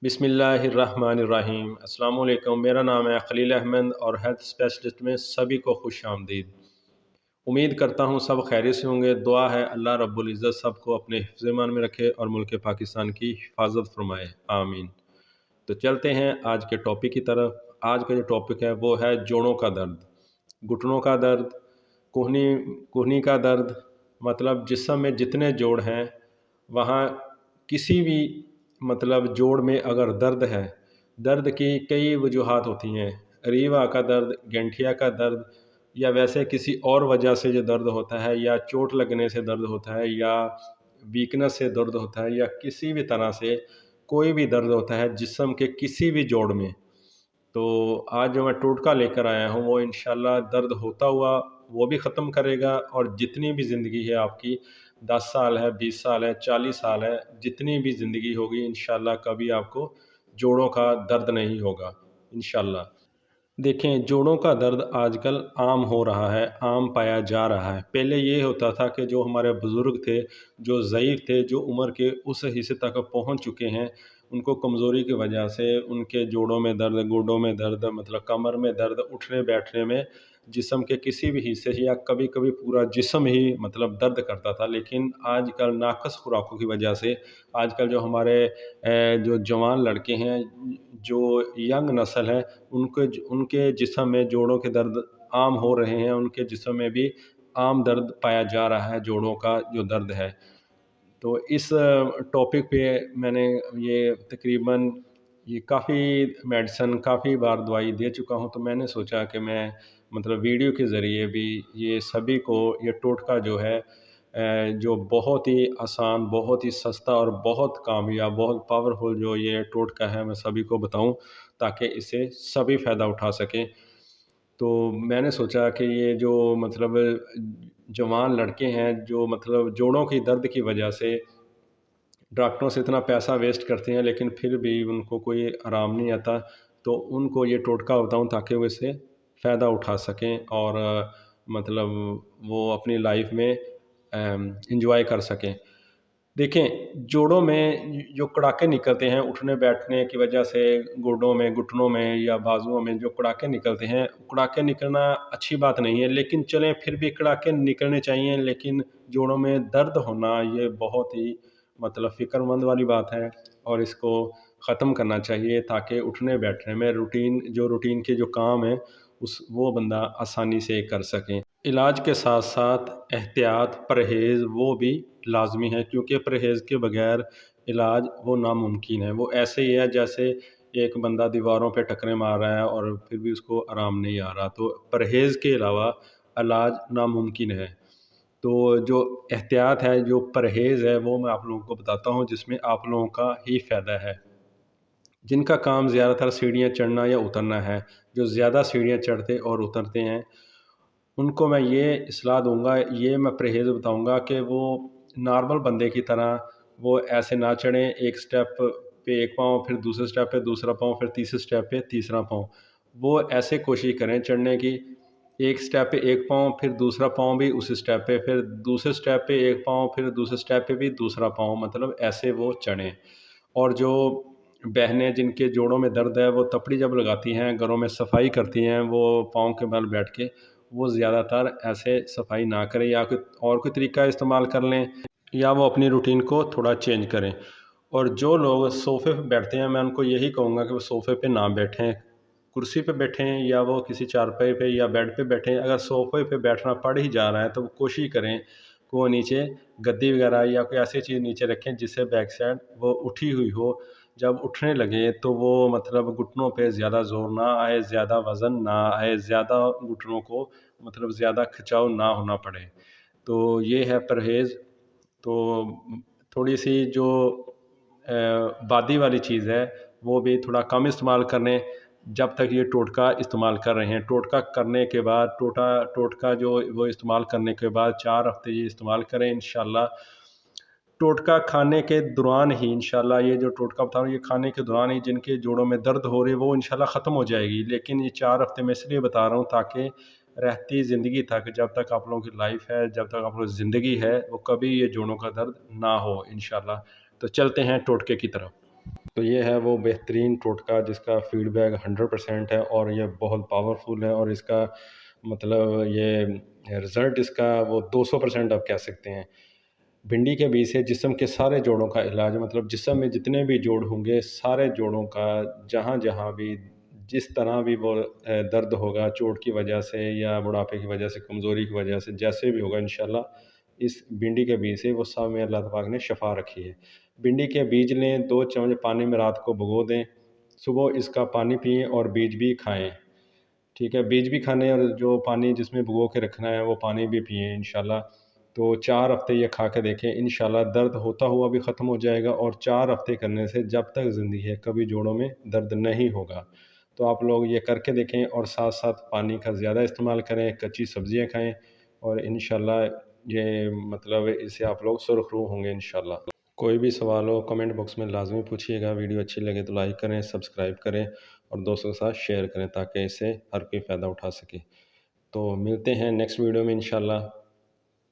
बिस्मिल्लाहिर्रहमानिर्रहीम। अस्सलाम वालेकुम। मेरा नाम है खलील अहमद और हेल्थ स्पेशलिस्ट में सभी को खुश आमदीद। उम्मीद करता हूँ सब खैरियत से होंगे। दुआ है अल्लाह रब्बुल इज़्ज़त सबको अपने हिफ्ज़-ए-मान में रखे और मुल्क पाकिस्तान की हिफाजत फरमाए, आमीन। तो चलते हैं आज के टॉपिक की तरफ। आज का जो टॉपिक है वो है जोड़ों का दर्द, घुटनों का दर्द, कोहनी कोहनी का दर्द। मतलब जिस्म में जितने जोड़ हैं वहाँ किसी भी मतलब जोड़ में अगर दर्द है, दर्द की कई वजूहात होती हैं। रीवा का दर्द, गठिया का दर्द, या वैसे किसी और वजह से जो दर्द होता है, या चोट लगने से दर्द होता है, या वीकनेस से दर्द होता है, या किसी भी तरह से कोई भी दर्द होता है जिस्म के किसी भी जोड़ में। तो आज जो मैं टोटका लेकर आया हूँ वो इंशाल्लाह दर्द होता हुआ वो भी ख़त्म करेगा, और जितनी भी ज़िंदगी है आपकी, 10 साल है, 20 साल है, 40 साल है, जितनी भी ज़िंदगी होगी इंशाल्लाह कभी आपको जोड़ों का दर्द नहीं होगा इंशाल्लाह। देखें, जोड़ों का दर्द आजकल आम हो रहा है, आम पाया जा रहा है। पहले ये होता था कि जो हमारे बुज़ुर्ग थे, जो ज़ईफ़ थे, जो उम्र के उस हिस्से तक पहुँच चुके हैं, उनको कमज़ोरी की वजह से उनके जोड़ों में दर्द, गोडों में दर्द, मतलब कमर में दर्द, उठने-बैठने में, जिस्म के किसी भी हिस्से से, या कभी-कभी पूरा जिस्म ही मतलब दर्द करता था। लेकिन आजकल नाक़स खुराकों की वजह से आजकल जो हमारे जो जवान लड़के हैं, जो यंग नस्ल है, उनके जिस्म में जोड़ों के दर्द आम हो रहे हैं। उनके जिस्म में भी आम दर्द पाया जा रहा है, जोड़ों का जो दर्द है। तो इस टॉपिक पे मैंने ये तकरीबन ये काफ़ी मेडिसिन, काफ़ी बार दवाई दे चुका हूँ। तो मैंने सोचा कि मैं मतलब वीडियो के ज़रिए भी ये सभी को ये टोटका जो है जो बहुत ही आसान, बहुत ही सस्ता और बहुत कामयाब, बहुत पावरफुल जो ये टोटका है, मैं सभी को बताऊं ताकि इससे सभी फ़ायदा उठा सकें। तो मैंने सोचा कि ये जो मतलब जवान लड़के हैं जो मतलब जोड़ों की दर्द की वजह से डॉक्टरों से इतना पैसा वेस्ट करते हैं लेकिन फिर भी उनको कोई आराम नहीं आता, तो उनको ये टोटका बताऊं ताकि वो इससे फ़ायदा उठा सकें और मतलब वो अपनी लाइफ में एंजॉय कर सकें। देखें, जोड़ों में जो कड़ाके निकलते हैं उठने-बैठने की वजह से, गोडों में, घुटनों में या बाजुओं में जो कड़ाके निकलते हैं, कड़ाके निकलना अच्छी बात नहीं है, लेकिन चलें फिर भी कड़ाके निकलने चाहिए। लेकिन जोड़ों में दर्द होना ये बहुत ही मतलब फ़िक्रमंद वाली बात है, और इसको ख़त्म करना चाहिए ताकि उठने-बैठने में रूटीन के जो काम हैं उस वो बंदा आसानी से कर सकें। इलाज के साथ-साथ एहतियात, परहेज़ वो भी लाज़मी है, क्योंकि परहेज़ के बगैर इलाज वो नामुमकिन है। वो ऐसे ही है जैसे एक बंदा दीवारों पे टक्करें मार रहा है और फिर भी उसको आराम नहीं आ रहा। तो परहेज़ के अलावा इलाज नामुमकिन है। तो जो एहतियात है, जो परहेज़ है, वो मैं आप लोगों को बताता हूँ जिसमें आप लोगों का ही फ़ायदा है। जिनका काम ज़्यादातर सीढ़ियाँ चढ़ना या उतरना है, जो ज़्यादा सीढ़ियाँ चढ़ते और उतरते हैं, उनको मैं ये सलाह दूँगा, ये मैं परहेज़ बताऊँगा कि वो नॉर्मल बंदे की तरह वो ऐसे ना चढ़ें, एक स्टेप पे एक पाँव, फिर दूसरे स्टेप पे दूसरा पाँव, फिर तीसरे स्टेप पे तीसरा पाँव। वो ऐसे कोशिश करें चढ़ने की, एक स्टेप पे एक पाँव, फिर दूसरा पाँव भी उसी स्टेप पे, फिर दूसरे स्टेप पे एक पाँव, फिर दूसरे स्टेप पे भी दूसरा पाँव, मतलब ऐसे वो चढ़ें। और जो बहनें जिनके जोड़ों में दर्द है, वो तपड़ी जब लगाती हैं, घरों में सफाई करती हैं, वो पाँव के बल बैठ के, वो ज़्यादातर ऐसे सफाई ना करें, या कोई और कोई तरीका इस्तेमाल कर लें, या वो अपनी रूटीन को थोड़ा चेंज करें। और जो लोग सोफ़े पे बैठते हैं, मैं उनको यही कहूँगा कि वो सोफ़े पे ना बैठें, कुर्सी पे बैठें, या वो किसी चारपाई पे या बेड पे बैठें। अगर सोफ़े पे बैठना पड़ ही जा रहा है तो वो कोशिश करें कि वो नीचे गद्दी वगैरह या कोई ऐसी चीज़ नीचे रखें जिससे बैक साइड वो उठी हुई हो। जब उठने लगे तो वो मतलब घुटनों पे ज़्यादा ज़ोर ना आए, ज़्यादा वज़न ना आए, ज़्यादा घुटनों को मतलब ज़्यादा खिंचाव ना होना पड़े। तो ये है परहेज़। तो थोड़ी-सी जो बादी वाली चीज़ है, वो भी थोड़ा कम इस्तेमाल करें जब तक ये टोटका इस्तेमाल कर रहे हैं। टोटका करने के बाद टोटका जो वो इस्तेमाल करने के बाद 4 हफ़्ते ये इस्तेमाल करें इंशाल्लाह। टोटका खाने के दौरान ही इंशाल्लाह, ये जो टोटका बता रहा हूँ, ये खाने के दौरान ही जिनके जोड़ों में दर्द हो रही है वो इंशाल्लाह ख़त्म हो जाएगी। लेकिन ये 4 हफ़्ते मैं इसलिए बता रहा हूँ ताकि रहती ज़िंदगी तक, जब तक आप लोगों की लाइफ़ है, जब तक आप लोगों की ज़िंदगी है, वो कभी ये जोड़ों का दर्द ना हो इंशाल्लाह। तो चलते हैं टोटके की तरफ। تو یہ ہے وہ بہترین ٹوٹکا جس کا فیڈ بیک 100% ہے، اور یہ بہت پاورفل ہے، اور اس کا مطلب یہ رزلٹ اس کا وہ 200% آپ کہہ سکتے ہیں۔ بھنڈی کے بیج سے جسم کے سارے جوڑوں کا علاج، مطلب جسم میں جتنے بھی جوڑ ہوں گے سارے جوڑوں کا، جہاں جہاں بھی جس طرح بھی وہ درد ہوگا چوٹ کی وجہ سے یا بڑھاپے کی وجہ سے، کمزوری کی وجہ سے، جیسے بھی ہوگا انشاءاللہ اس بھنڈی کے بیج سے وہ سب میں اللہ پاک نے شفا رکھی ہے۔ بھنڈی کے بیج لیں، 2 چمچ پانی میں رات کو بھگو دیں، صبح اس کا پانی پئیں اور بیج بھی کھائیں، ٹھیک ہے، بیج بھی کھانے اور جو پانی جس میں بھگو کے رکھنا ہے وہ پانی بھی پئیں انشاءاللہ۔ تو 4 ہفتے یہ کھا کے دیکھیں، انشاءاللہ درد ہوتا ہوا بھی ختم ہو جائے گا، اور 4 ہفتے کرنے سے جب تک زندگی ہے کبھی جوڑوں میں درد نہیں ہوگا۔ تو آپ لوگ یہ کر کے دیکھیں، اور ساتھ ساتھ پانی کا زیادہ استعمال کریں، کچی سبزیاں کھائیں، اور انشاءاللہ یہ مطلب اس سے آپ لوگ سرخ روح ہوں گے انشاءاللہ۔ کوئی بھی سوال ہو کمنٹ باکس میں لازمی پوچھیے گا، ویڈیو اچھی لگے تو لائک کریں، سبسکرائب کریں، اور دوستوں کے ساتھ شیئر کریں تاکہ اس سے ہر کوئی فائدہ اٹھا سکے۔ تو ملتے ہیں نیکسٹ ویڈیو میں انشاءاللہ،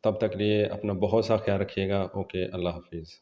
تب تک لیے اپنا بہت سا خیال رکھیے گا۔ اوکے، اللہ حافظ۔